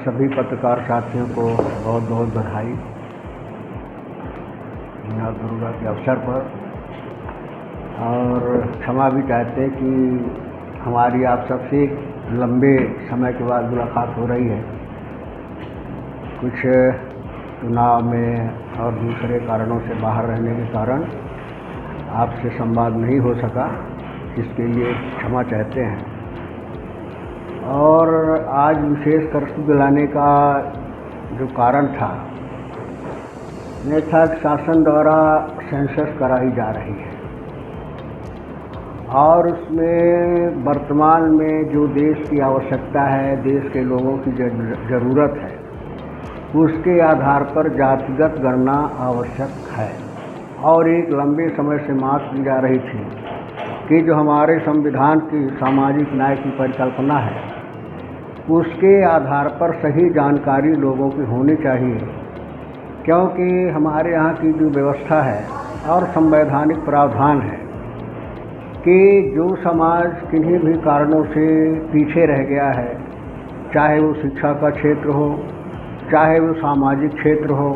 सभी पत्रकार साथियों को बहुत बहुत बधाई नव दुर्गा के अवसर पर। और क्षमा भी चाहते हैं कि हमारी आप सबसे लंबे समय के बाद मुलाकात हो रही है। कुछ चुनाव में और दूसरे कारणों से बाहर रहने के कारण आपसे संवाद नहीं हो सका, इसके लिए क्षमा चाहते हैं। और आज विशेष कर्फ्यू दिलाने का जो कारण था यह था कि शासन द्वारा सेंसस कराई जा रही है और उसमें वर्तमान में जो देश की आवश्यकता है, देश के लोगों की ज़रूरत है, उसके आधार पर जातिगत गणना आवश्यक है। और एक लंबे समय से मांग की जा रही थी कि जो हमारे संविधान की सामाजिक न्याय की परिकल्पना है उसके आधार पर सही जानकारी लोगों की होनी चाहिए, क्योंकि हमारे यहाँ की जो व्यवस्था है और संवैधानिक प्रावधान है कि जो समाज किन्हीं भी कारणों से पीछे रह गया है, चाहे वो शिक्षा का क्षेत्र हो, चाहे वो सामाजिक क्षेत्र हो,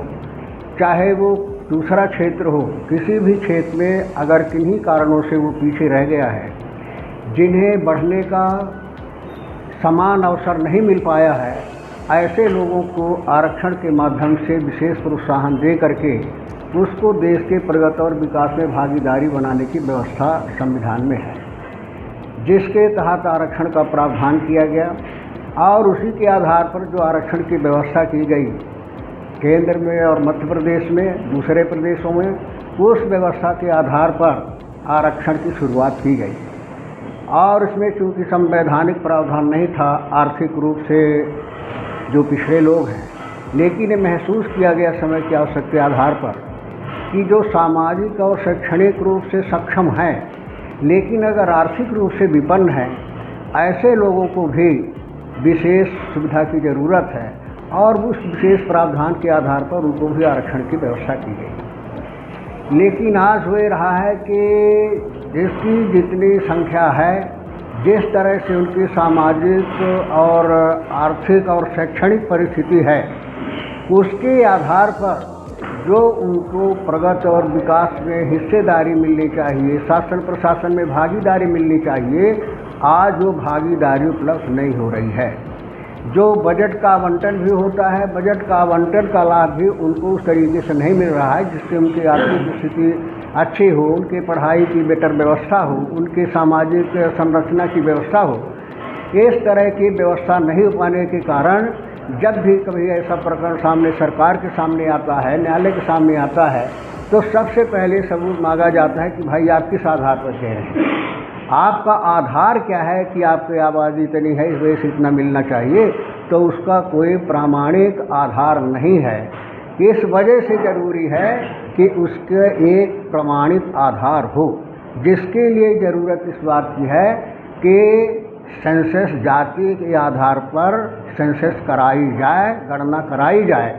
चाहे वो दूसरा क्षेत्र हो, किसी भी क्षेत्र में अगर किन्हीं कारणों से वो पीछे रह गया है, जिन्हें बढ़ने का समान अवसर नहीं मिल पाया है, ऐसे लोगों को आरक्षण के माध्यम से विशेष प्रोत्साहन दे करके उसको देश के प्रगति और विकास में भागीदारी बनाने की व्यवस्था संविधान में है, जिसके तहत आरक्षण का प्रावधान किया गया। और उसी के आधार पर जो आरक्षण की व्यवस्था की गई केंद्र में और मध्य प्रदेश में, दूसरे प्रदेशों में, उस व्यवस्था के आधार पर आरक्षण की शुरुआत की गई। और इसमें चूँकि संवैधानिक प्रावधान नहीं था आर्थिक रूप से जो पिछड़े लोग हैं, लेकिन ये महसूस किया गया समय की आवश्यकता के आधार पर कि जो सामाजिक और शैक्षणिक रूप से सक्षम हैं लेकिन अगर आर्थिक रूप से विपन्न हैं, ऐसे लोगों को भी विशेष सुविधा की ज़रूरत है और उस विशेष प्रावधान के आधार पर उनको भी आरक्षण की व्यवस्था की गई। लेकिन आज हो रहा है कि जिसकी जितनी संख्या है, जिस तरह से उनकी सामाजिक और आर्थिक और शैक्षणिक परिस्थिति है, उसके आधार पर जो उनको प्रगति और विकास में हिस्सेदारी मिलनी चाहिए, शासन प्रशासन में भागीदारी मिलनी चाहिए, आज वो भागीदारी उपलब्ध नहीं हो रही है। जो बजट का आवंटन भी होता है, बजट का आवंटन का लाभ भी उनको उस तरीके से नहीं मिल रहा है जिससे उनकी आर्थिक स्थिति अच्छी हो, उनके पढ़ाई की बेटर व्यवस्था हो, उनके सामाजिक संरचना की व्यवस्था हो। इस तरह की व्यवस्था नहीं हो पाने के कारण जब भी कभी ऐसा प्रकरण सामने सरकार के सामने आता है, न्यायालय के सामने आता है, तो सबसे पहले सबूत मांगा जाता है कि भाई आप किस आधार पर कह रहे हैं, आपका आधार क्या है कि आपकी आबादी इतनी है, इस वजह से इतना मिलना चाहिए। तो उसका कोई प्रामाणिक आधार नहीं है। इस वजह से ज़रूरी है कि उसके एक प्रमाणित आधार हो, जिसके लिए ज़रूरत इस बात की है कि सेंसस जाति के आधार पर सेंसस कराई जाए, गणना कराई जाए,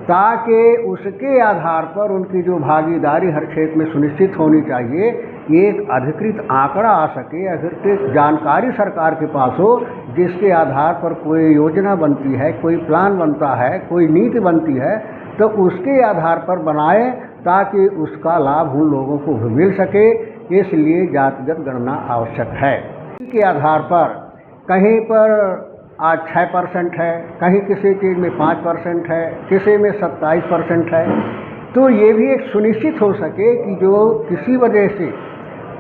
ताकि उसके आधार पर उनकी जो भागीदारी हर क्षेत्र में सुनिश्चित होनी चाहिए, एक अधिकृत आंकड़ा आ सके, अधिकृत जानकारी सरकार के पास हो, जिसके आधार पर कोई योजना बनती है, कोई प्लान बनता है, कोई नीति बनती है, तो उसके आधार पर बनाए ताकि उसका लाभ उन लोगों को भी मिल सके। इसलिए जातिगत गणना आवश्यक है। इसके आधार पर कहीं पर आज 6% है, कहीं किसी चीज़ में 5% है, किसी में 27% है। तो ये भी एक सुनिश्चित हो सके कि जो किसी वजह से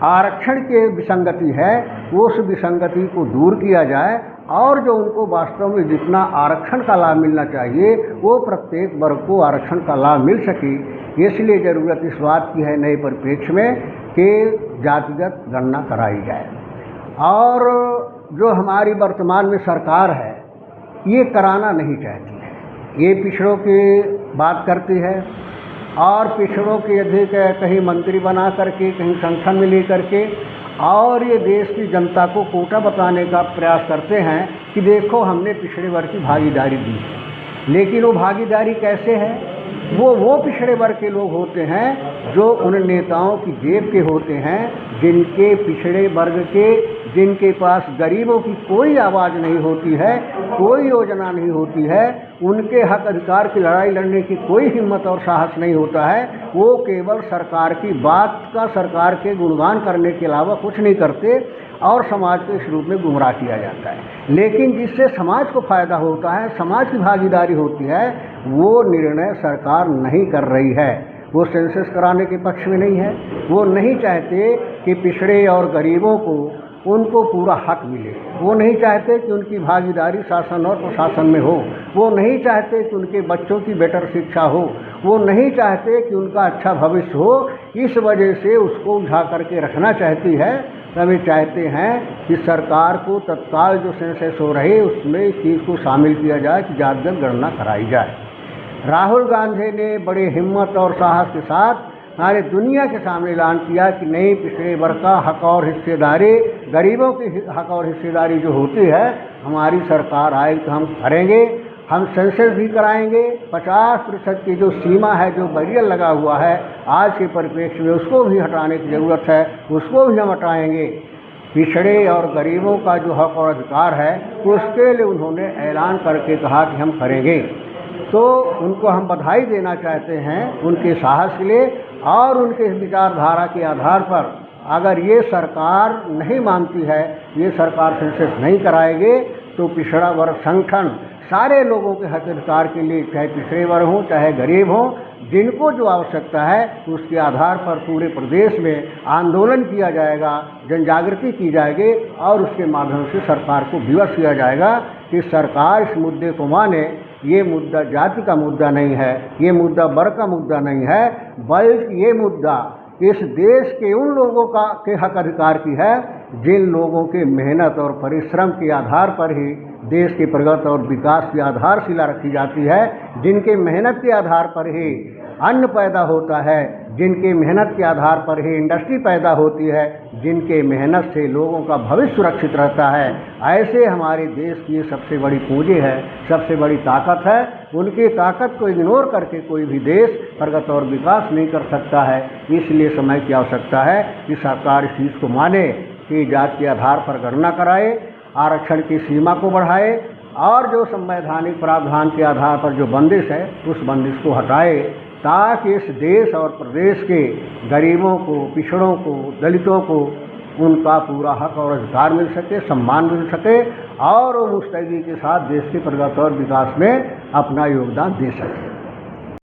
आरक्षण की विसंगति है, वो उस विसंगति को दूर किया जाए और जो उनको वास्तव में जितना आरक्षण का लाभ मिलना चाहिए वो प्रत्येक वर्ग को आरक्षण का लाभ मिल सके। इसलिए ज़रूरत इस बात की है नए परिप्रेक्ष्य में कि जातिगत गणना कराई जाए। और जो हमारी वर्तमान में सरकार है ये कराना नहीं चाहती है, ये पिछड़ों की बात करती है और पिछड़ों के अधिक कहीं मंत्री बना करके, कहीं संगठन में ले करके, और ये देश की जनता को कोटा बताने का प्रयास करते हैं कि देखो हमने पिछड़े वर्ग की भागीदारी दी है। लेकिन वो भागीदारी कैसे है? वो पिछड़े वर्ग के लोग होते हैं जो उन नेताओं की जेब के होते हैं, जिनके पिछड़े वर्ग के जिनके पास गरीबों की कोई आवाज़ नहीं होती है, कोई योजना नहीं होती है, उनके हक अधिकार की लड़ाई लड़ने की कोई हिम्मत और साहस नहीं होता है, वो केवल सरकार की बात का, सरकार के गुणगान करने के अलावा कुछ नहीं करते और समाज को इस रूप में गुमराह किया जाता है। लेकिन जिससे समाज को फ़ायदा होता है, समाज की भागीदारी होती है, वो निर्णय सरकार नहीं कर रही है। वो सेंसस कराने के पक्ष में नहीं है, वो नहीं चाहते कि पिछड़े और गरीबों को उनको पूरा हक मिले, वो नहीं चाहते कि उनकी भागीदारी शासन और प्रशासन में हो, वो नहीं चाहते कि उनके बच्चों की बेटर शिक्षा हो, वो नहीं चाहते कि उनका अच्छा भविष्य हो। इस वजह से उसको उठा करके रखना चाहती है। सभी चाहते हैं कि सरकार को तत्काल जो सेंसस हो रही है उसमें इस चीज़ को शामिल किया जाए कि जातिगत गणना कराई जाए। राहुल गांधी ने बड़े हिम्मत और साहस के साथ सारे दुनिया के सामने ऐलान किया कि नहीं, पिछड़े वर्ग का हक और हिस्सेदारी, गरीबों की हक और हिस्सेदारी जो होती है, हमारी सरकार आए तो हम करेंगे, हम सेंसस भी कराएंगे। 50% की जो सीमा है, जो बैरियर लगा हुआ है आज के परिप्रेक्ष्य में, उसको भी हटाने की ज़रूरत है, उसको भी हम हटाएंगे। पिछड़े और गरीबों का जो हक और अधिकार है उसके लिए उन्होंने ऐलान करके कहा कि हम करेंगे। तो उनको हम बधाई देना चाहते हैं उनके साहस के लिए। और उनके विचारधारा के आधार पर अगर ये सरकार नहीं मानती है, ये सरकार सेंसस नहीं कराएगी, तो पिछड़ा वर्ग संगठन सारे लोगों के हक अधिकार के लिए, चाहे पिछड़े वर्ग हों चाहे गरीब हों, जिनको जो आवश्यकता है उसके आधार पर पूरे प्रदेश में आंदोलन किया जाएगा, जन जागृति की जाएगी और उसके माध्यम से सरकार को विवश किया जाएगा कि सरकार इस मुद्दे को माने। ये मुद्दा जाति का मुद्दा नहीं है, ये मुद्दा वर्ग का मुद्दा नहीं है, बल्कि ये मुद्दा इस देश के उन लोगों का के हक अधिकार की है जिन लोगों के मेहनत और परिश्रम के आधार पर ही देश की प्रगति और विकास की आधारशिला रखी जाती है, जिनके मेहनत के आधार पर ही अन्न पैदा होता है, जिनके मेहनत के आधार पर ही इंडस्ट्री पैदा होती है, जिनके मेहनत से लोगों का भविष्य सुरक्षित रहता है। ऐसे हमारे देश की सबसे बड़ी पूंजी है, सबसे बड़ी ताकत है। उनकी ताकत को इग्नोर करके कोई भी देश प्रगति और विकास नहीं कर सकता है। इसलिए समय की आवश्यकता है कि सरकार इस चीज़ को माने कि जाति के आधार पर गणना कराए, आरक्षण की सीमा को बढ़ाए और जो संवैधानिक प्रावधान के आधार पर जो बंदिश है उस बंदिश को हटाए, ताकि इस देश और प्रदेश के गरीबों को, पिछड़ों को, दलितों को उनका पूरा हक और अधिकार मिल सके, सम्मान मिल सके और वो मुस्तैदी के साथ देश की प्रगति और विकास में अपना योगदान दे सके।